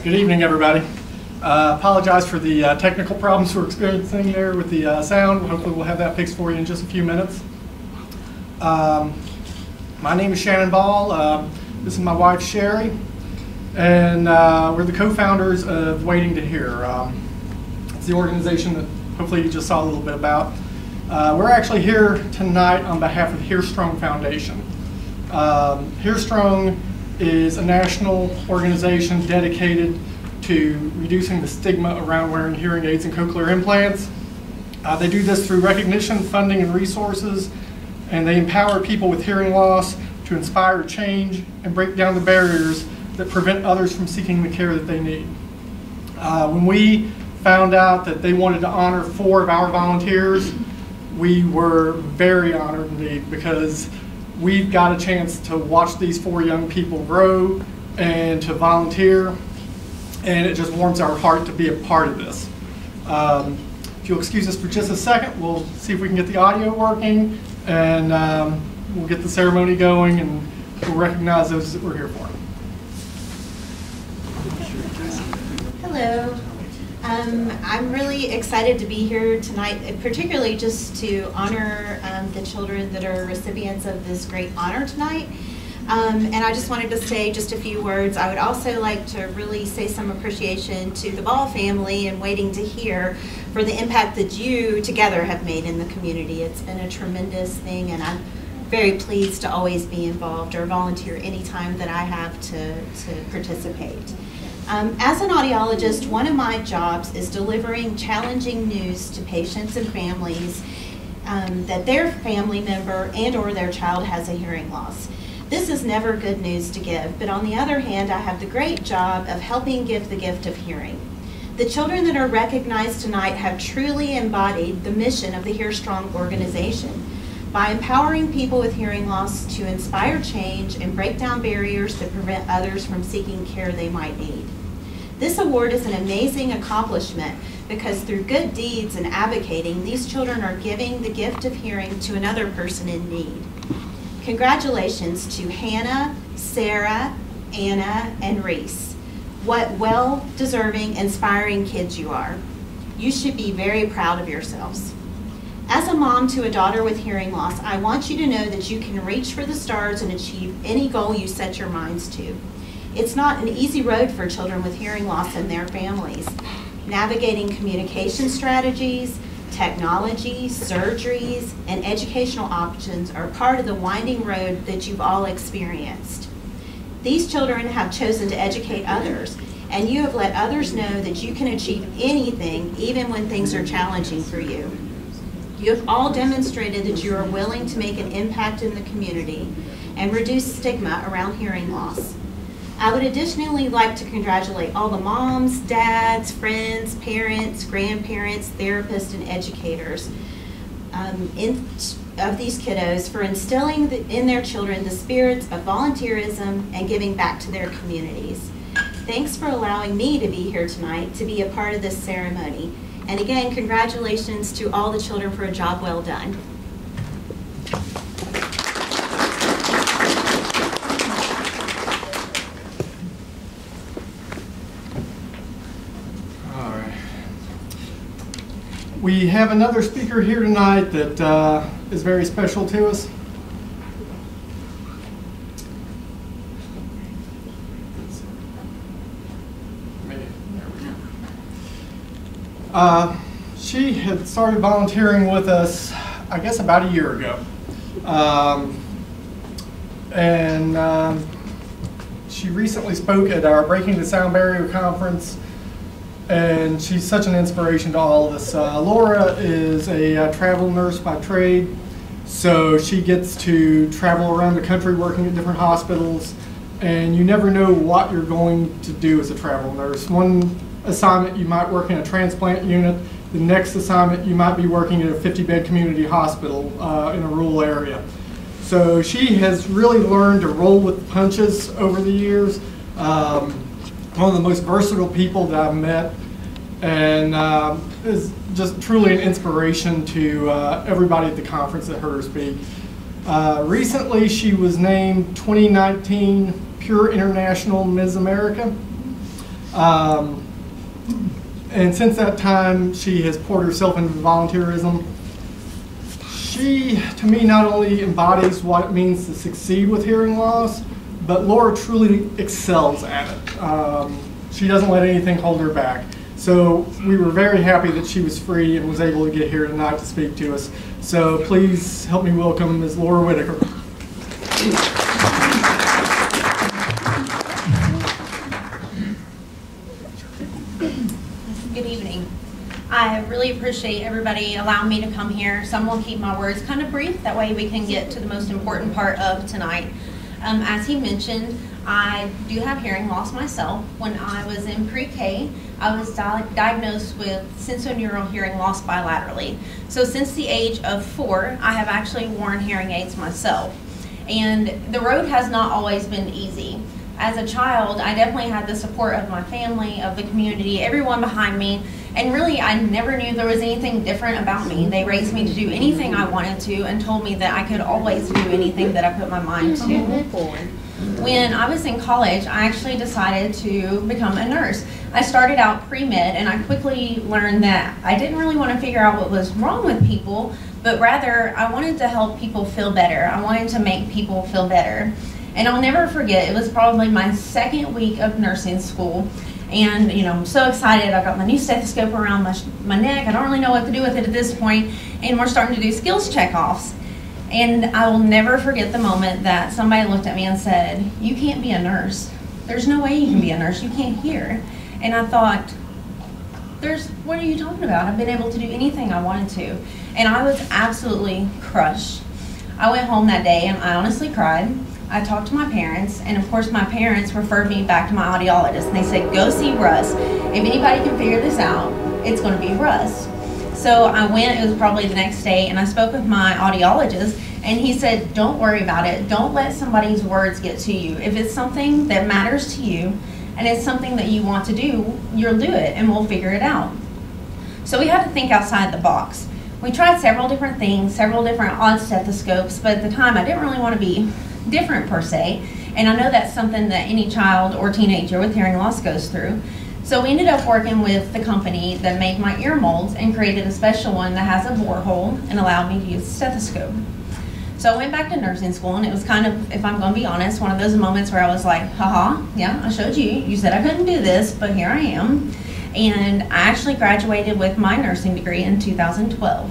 Good evening, everybody. Apologize for the technical problems we're experiencing there with the sound. Hopefully we'll have that fixed for you in just a few minutes. My name is Shannon Ball. This is my wife, Sherry, and we're the co-founders of Waiting to Hear. It's the organization that hopefully you just saw a little bit about. We're actually here tonight on behalf of HearStrong Foundation. HearStrong is a national organization dedicated to reducing the stigma around wearing hearing aids and cochlear implants. They do this through recognition, funding, and resources, and they empower people with hearing loss to inspire change and break down the barriers that prevent others from seeking the care that they need. When we found out that they wanted to honor 4 of our volunteers, we were very honored indeed, because we've got a chance to watch these 4 young people grow and to volunteer, and it just warms our heart to be a part of this. If you'll excuse us for just a second, we'll see if we can get the audio working, and we'll get the ceremony going, and we'll recognize those that we're here for. Hello. I'm really excited to be here tonight, particularly just to honor the children that are recipients of this great honor tonight. And I just wanted to say just a few words. I would also like to really say some appreciation to the Ball family and Waiting to Hear for the impact that you together have made in the community. It's been a tremendous thing, and I'm very pleased to always be involved or volunteer anytime that I have to participate. As an audiologist, one of my jobs is delivering challenging news to patients and families that their family member and or their child has a hearing loss. This is never good news to give, but on the other hand, I have the great job of helping give the gift of hearing. The children that are recognized tonight have truly embodied the mission of the HearStrong organization by empowering people with hearing loss to inspire change and break down barriers that prevent others from seeking care they might need. This award is an amazing accomplishment because through good deeds and advocating, these children are giving the gift of hearing to another person in need. Congratulations to Hannah, Sarah, Anna, and Reese. What well-deserving, inspiring kids you are. You should be very proud of yourselves. As a mom to a daughter with hearing loss, I want you to know that you can reach for the stars and achieve any goal you set your minds to. It's not an easy road for children with hearing loss and their families. Navigating communication strategies, technology, surgeries, and educational options are part of the winding road that you've all experienced. These children have chosen to educate others, and you have let others know that you can achieve anything even when things are challenging for you. You have all demonstrated that you are willing to make an impact in the community and reduce stigma around hearing loss. I would additionally like to congratulate all the moms, dads, friends, parents, grandparents, therapists, and educators of these kiddos for instilling in their children the spirits of volunteerism and giving back to their communities. Thanks for allowing me to be here tonight to be a part of this ceremony. And again, congratulations to all the children for a job well done. We have another speaker here tonight that is very special to us. She had started volunteering with us, I guess, about a year ago. She recently spoke at our Breaking the Sound Barrier conference, and she's such an inspiration to all of us. Laura is a travel nurse by trade, so she gets to travel around the country working at different hospitals, and you never know what you're going to do as a travel nurse. One assignment you might work in a transplant unit, the next assignment you might be working at a 50-bed community hospital in a rural area. So she has really learned to roll with the punches over the years. One of the most versatile people that I've met, and is just truly an inspiration to everybody at the conference that heard her speak. Recently, she was named 2019 Pure International Ms. America. And since that time, she has poured herself into volunteerism. She, to me, not only embodies what it means to succeed with hearing loss, but Laura truly excels at it. She doesn't let anything hold her back. So we were very happy that she was free and was able to get here tonight to speak to us. So please help me welcome Ms. Laura Whitaker. Good evening. I really appreciate everybody allowing me to come here. So I'm going to keep my words kind of brief. That way we can get to the most important part of tonight. As he mentioned, I do have hearing loss myself. When I was in pre-K, I was diagnosed with sensorineural hearing loss bilaterally. So since the age of 4, I have actually worn hearing aids myself. And the road has not always been easy. As a child, I definitely had the support of my family, of the community, everyone behind me. And really, I never knew there was anything different about me. They raised me to do anything I wanted to and told me that I could always do anything that I put my mind to. When I was in college, I actually decided to become a nurse. I started out pre-med, and I quickly learned that I didn't really want to figure out what was wrong with people, but rather I wanted to help people feel better. I wanted to make people feel better. And I'll never forget, it was probably my 2nd week of nursing school. And, you know, I'm so excited. I've got my new stethoscope around my neck. I don't really know what to do with it at this point. And we're starting to do skills check-offs. And I will never forget the moment that somebody looked at me and said, "You can't be a nurse. There's no way you can be a nurse. You can't hear." And I thought, what are you talking about? I've been able to do anything I wanted to. And I was absolutely crushed. I went home that day and I honestly cried. I talked to my parents, and of course my parents referred me back to my audiologist, and they said, "Go see Russ. If anybody can figure this out, it's going to be Russ." So I went, it was probably the next day, and I spoke with my audiologist, and he said, "Don't worry about it. Don't let somebody's words get to you. If it's something that matters to you, and it's something that you want to do, you'll do it, and we'll figure it out." So we had to think outside the box. We tried several different things, several different odd stethoscopes, but at the time I didn't really want to be different per se, and I know that's something that any child or teenager with hearing loss goes through. So we ended up working with the company that made my ear molds and created a special one that has a bore hole and allowed me to use a stethoscope. So I went back to nursing school, and it was kind of, if I'm going to be honest, one of those moments where I was like, haha, yeah, I showed you. You said I couldn't do this, but here I am. And I actually graduated with my nursing degree in 2012.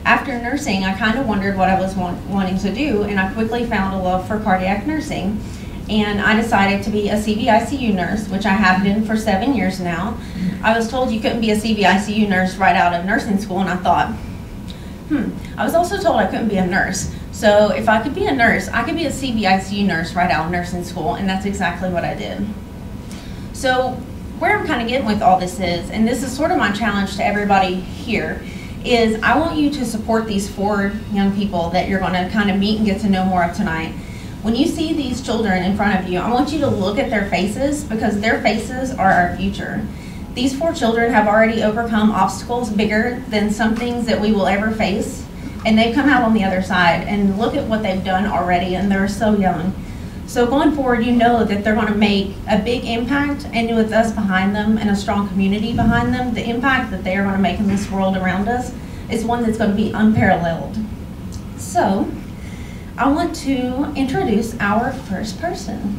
After nursing, I kind of wondered what I was wanting to do, and I quickly found a love for cardiac nursing. And I decided to be a CVICU nurse, which I have been for 7 years now. I was told you couldn't be a CVICU nurse right out of nursing school, and I thought, I was also told I couldn't be a nurse. So if I could be a nurse, I could be a CVICU nurse right out of nursing school, and that's exactly what I did. So where I'm kind of getting with all this is, and this is sort of my challenge to everybody here, is I want you to support these 4 young people that you're going to kind of meet and get to know more of tonight. When you see these children in front of you, I want you to look at their faces, because their faces are our future. These 4 children have already overcome obstacles bigger than some things that we will ever face, and they've come out on the other side, and look at what they've done already, and they're so young. So going forward, you know that they're going to make a big impact, and with us behind them and a strong community behind them, the impact that they are going to make in this world around us is one that's going to be unparalleled. So I want to introduce our first person.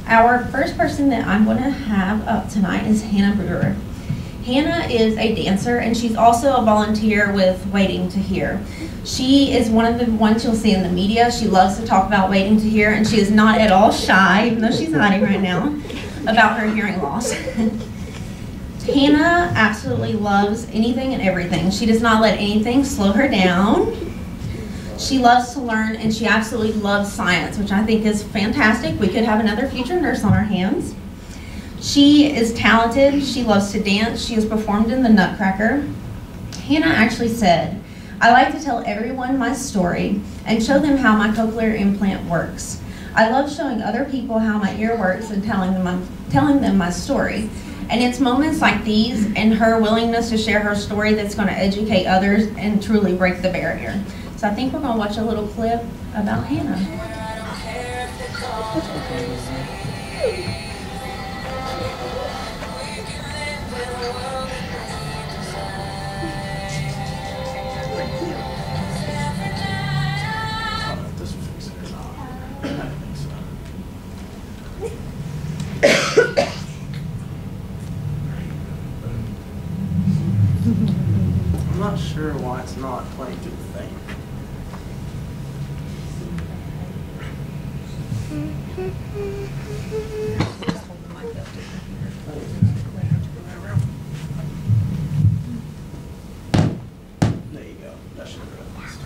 Our first person that I'm going to have up tonight is Hannah Brewer. Hannah is a dancer, and she's also a volunteer with Waiting to Hear. She is one of the ones you'll see in the media. She loves to talk about Waiting to Hear, and she is not at all shy, even though she's hiding right now, about her hearing loss. Hannah absolutely loves anything and everything. She does not let anything slow her down. She loves to learn, and she absolutely loves science, which I think is fantastic. We could have another future nurse on our hands. She is talented. She loves to dance. She has performed in the Nutcracker. Hannah actually said, "I like to tell everyone my story and show them how my cochlear implant works. I love showing other people how my ear works and telling them my story. And it's moments like these and her willingness to share her story that's going to educate others and truly break the barrier." So I think we're going to watch a little clip about Hannah. I'm not sure why it's not playing through the thing. There you go. That should have been this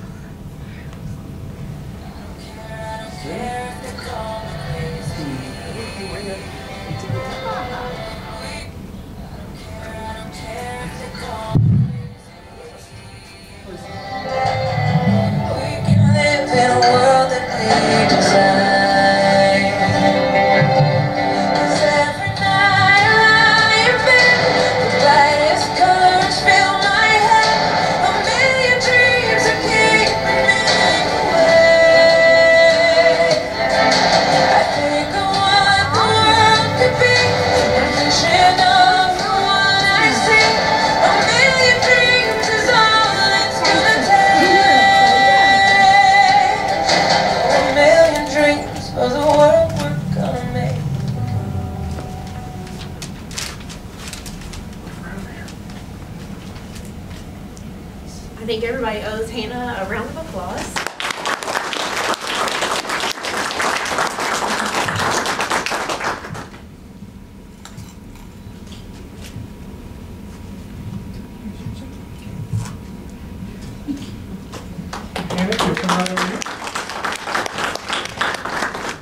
I think everybody owes Hannah a round of applause.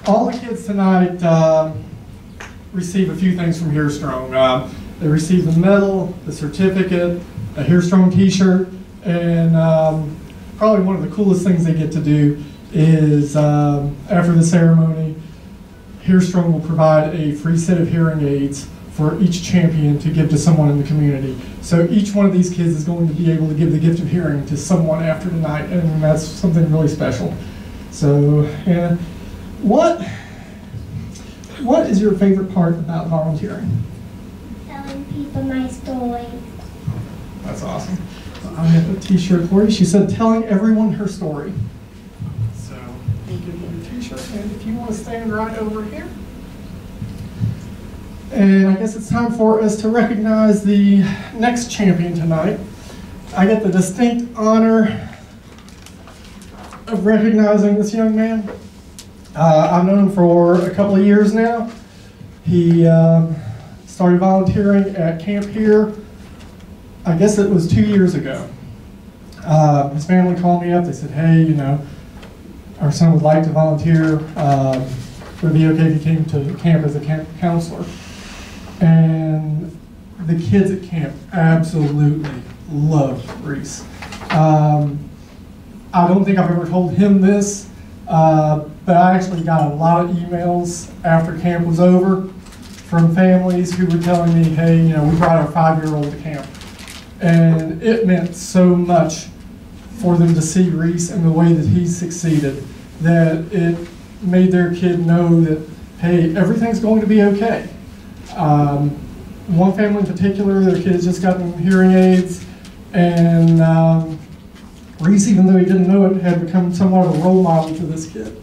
All the kids tonight receive a few things from HearStrong. They receive the medal, the certificate, a HearStrong t-shirt, and probably one of the coolest things they get to do is after the ceremony, HearStrong will provide a free set of hearing aids for each champion to give to someone in the community. So each one of these kids is going to be able to give the gift of hearing to someone after tonight, and that's something really special. So, yeah. What is your favorite part about volunteering? Telling people my story. That's awesome. I have a t-shirt for you. She said telling everyone her story. So we'll give you your t-shirt, and if you want to stand right over here. And I guess it's time for us to recognize the next champion tonight. I get the distinct honor of recognizing this young man. I've known him for a couple of years now. He started volunteering at camp here, I guess it was 2 years ago. His family called me up. They said, hey, you know, our son would like to volunteer. Would it be okay if he came to camp as a camp counselor? And the kids at camp absolutely loved Reese. I don't think I've ever told him this, but I actually got a lot of emails after camp was over from families who were telling me, hey, you know, we brought our 5-year-old to camp. And it meant so much for them to see Reese and the way that he succeeded, that it made their kid know that, hey, everything's going to be okay. One family in particular, their kids just gotten hearing aids, and Reese, even though he didn't know it, had become somewhat of a role model to this kid.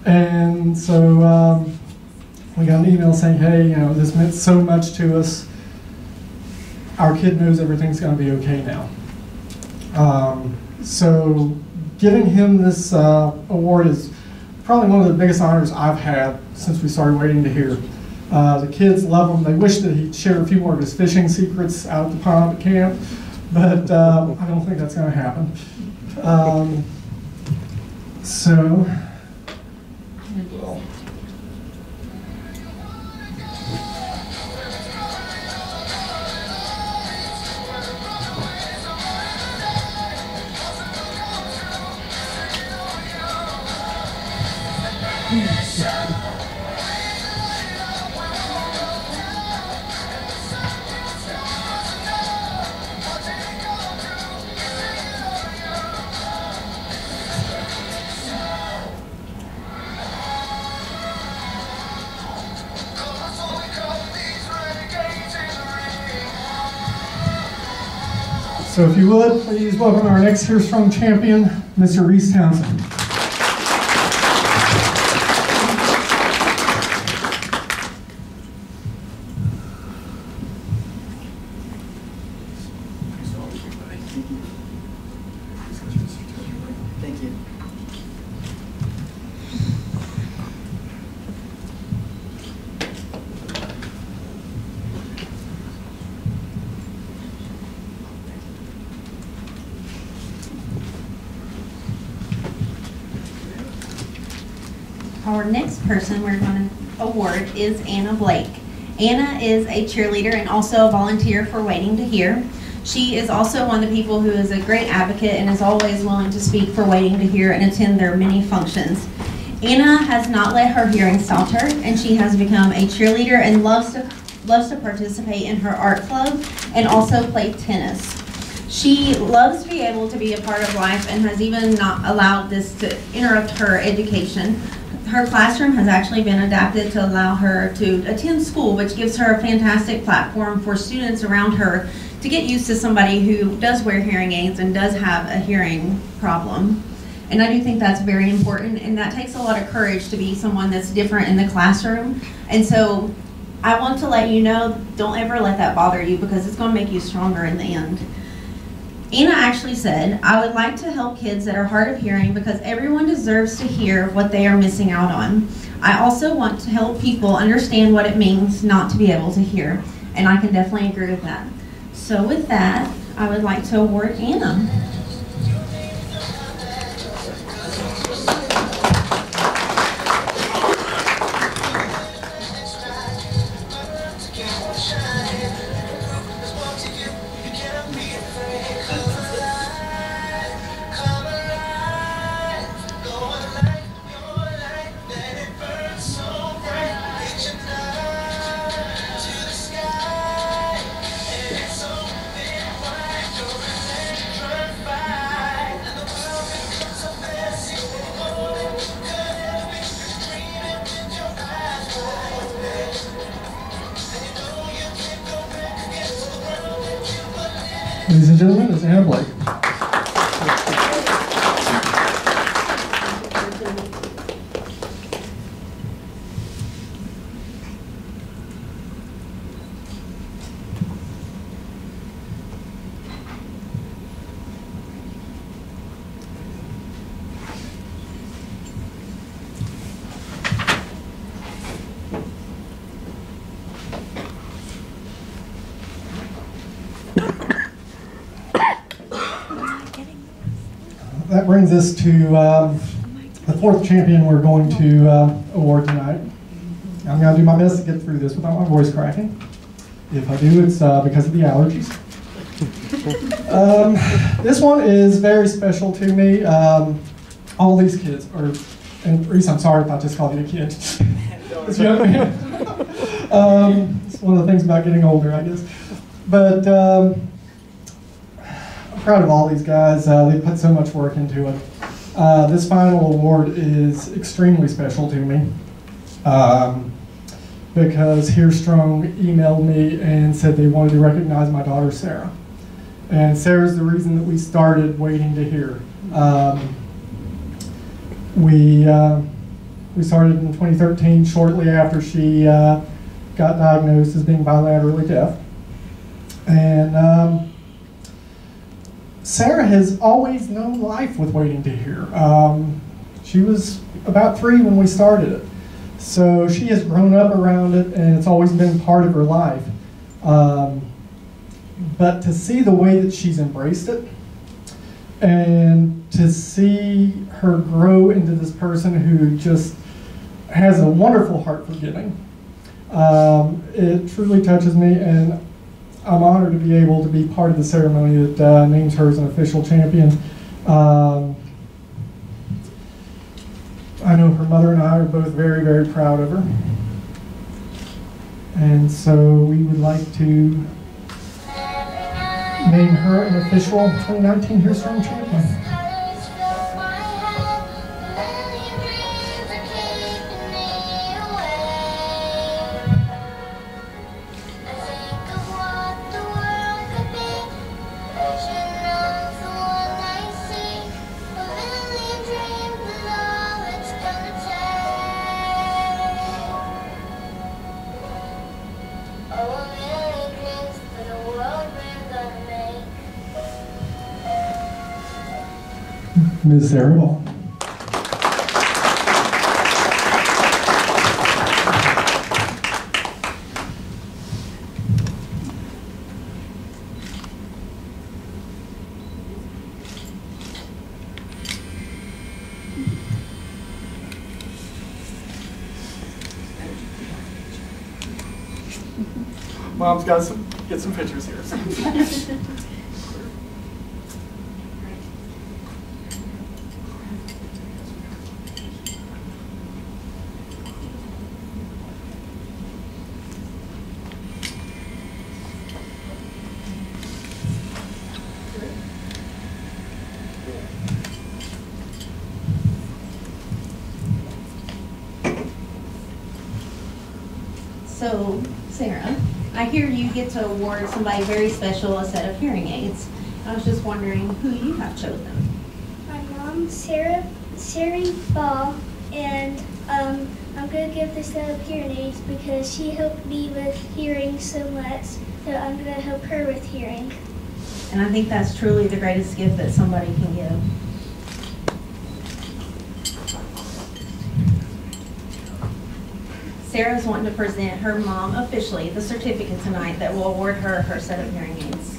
And so we got an email saying, hey, you know, this meant so much to us. Our kid knows everything's going to be okay now. So giving him this award is probably one of the biggest honors I've had since we started Waiting to Hear. The kids love him. They wish that he'd share a few more of his fishing secrets out at the pond at camp, but I don't think that's going to happen. So, well. So if you would, please welcome our next HearStrong champion, Mr. Reese Townsend. Thank you. Our next person we're going to award is Anna Blake. Anna is a cheerleader and also a volunteer for Waiting to Hear. She is also one of the people who is a great advocate and is always willing to speak for Waiting to Hear and attend their many functions. Anna has not let her hearing stop her, and she has become a cheerleader and loves to participate in her art club and also play tennis. She loves to be able to be a part of life and has even not allowed this to interrupt her education. Her classroom has actually been adapted to allow her to attend school, which gives her a fantastic platform for students around her to get used to somebody who does wear hearing aids and does have a hearing problem. And I do think that's very important, and that takes a lot of courage to be someone that's different in the classroom. And so I want to let you know, don't ever let that bother you, because it's going to make you stronger in the end. Anna actually said, "I would like to help kids that are hard of hearing because everyone deserves to hear what they are missing out on. I also want to help people understand what it means not to be able to hear." And I can definitely agree with that. So with that, I would like to award Anna. Ladies and gentlemen, it's Anna Blake. That brings us to the fourth champion we're going to award tonight. I'm going to do my best to get through this without my voice cracking. If I do, it's because of the allergies. This one is very special to me. All these kids are, and Reese, I'm sorry if I just called you a kid. It's young man. It's one of the things about getting older, I guess. But proud of all these guys. They put so much work into it. This final award is extremely special to me because HearStrong emailed me and said they wanted to recognize my daughter Sarah. And Sarah's the reason that we started Waiting to Hear. We started in 2013, shortly after she got diagnosed as being bilaterally deaf. And Sarah has always known life with Waiting to Hear. She was about 3 when we started it. So she has grown up around it, and it's always been part of her life. But to see the way that she's embraced it, and to see her grow into this person who just has a wonderful heart for giving, it truly touches me, and I'm honored to be able to be part of the ceremony that names her as an official champion. I know her mother and I are both very, very proud of her. And so we would like to name her an official 2019 HearStrong champion. Vision Ms. Sarah Ball. Mom's got to get some pictures here. So, Sarah, I hear you get to award somebody very special a set of hearing aids. I was just wondering who you have chosen. My mom, Sarah Ball, and I'm going to give this set of hearing aids because she helped me with hearing so much, so I'm going to help her with hearing. And I think that's truly the greatest gift that somebody can give. Sarah's wanting to present her mom officially the certificate tonight that will award her her set of hearing aids.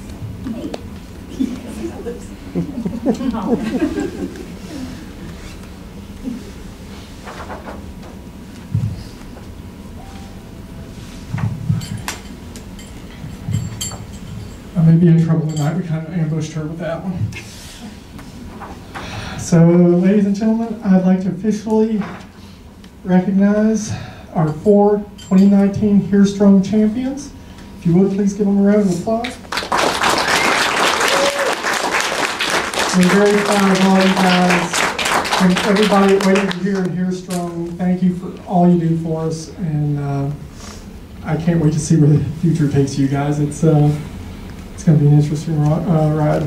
I may be in trouble tonight. We kind of ambushed her with that one. So, ladies and gentlemen, I'd like to officially recognize our 4 2019 HearStrong champions. If you would, please give them a round of applause. We're very proud of all you guys. And everybody waiting to hear in HearStrong, thank you for all you do for us. And I can't wait to see where the future takes you guys. It's going to be an interesting ride.